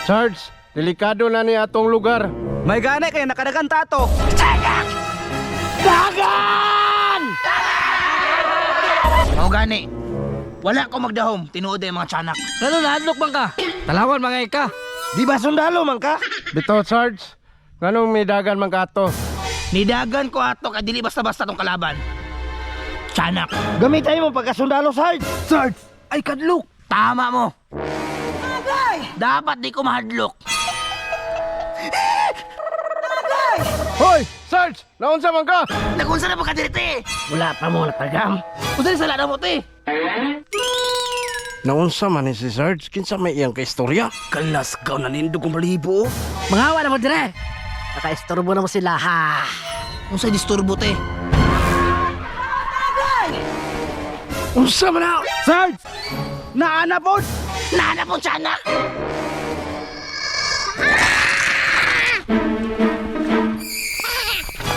Sarge, delikado na ni atong lugar. May gani kaya nakadagan tato. Dagan! Mao gani. Wala ko magdahom, tinuod ay mga tiyanak. Ano nahadlok man ka? Talawan mga ika. Di ba sundalo man ka? Bitaw Sarge, nganong may dagan man kato? Nidagan ko ato ka dili basta-basta tong kalaban. Tiyanak. Gamitin mo pagkasundalo, Sarge. Sarge! Ay kadlok! Tama mo! Dapat di ko mahadlok. Hoy, Sarge, naunsa man ka? Nagunsa na pagkadirite! Wala pa mo natagam. Usa sala na mo te! Naunsa man ni si Sarge, kinsa may iyang kaistorya? Kalas ka na nindog kong balibo. Mga wala mo dire. Nakaistorbo na mo sila ha. Unsa disturbo te? Unsa man na? Sarge! Naana po! Nana po tiyanak!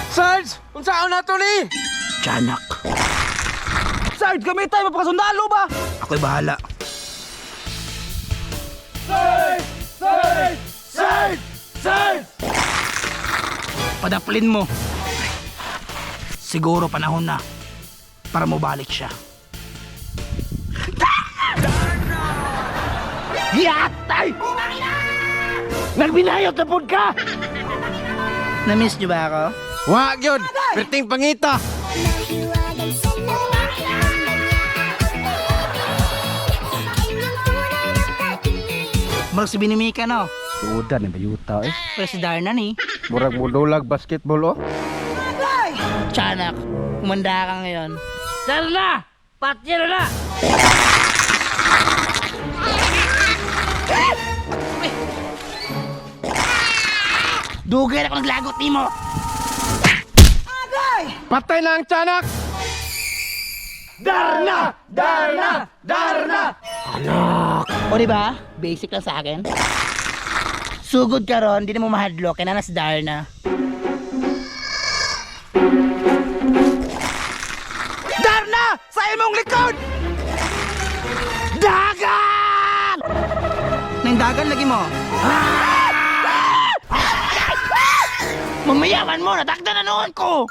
Sarge, unsaon na to ni? Tiyanak. Sarge, gamitin mo pagkasundalo ba? Ako'y bahala. Padaplin mo. Siguro panahon na para mo balik siya. Yatay! Nagbinayot na po ka! Na-miss niyo ba ako? Wa gyud, perting pangita. Marag si Binimika no? Tuda ni bayuta eh. Pero si Darna ni. Murag mudulag basketball oh. Tiyanak, kumanda ka ngayon. Darna! Patya na! Dugay na ako naglagot ni mo! Patay na ang tiyanak! Darna! Darna! Darna! O diba? Basic lang sa akin. Sugod ka ron, di na mo mahadlok. Kaya na si Darna. Darna! Sa imong likod! Dagan! Nang dagan lagi mo. Mamayaman mo, natakda na noon ko!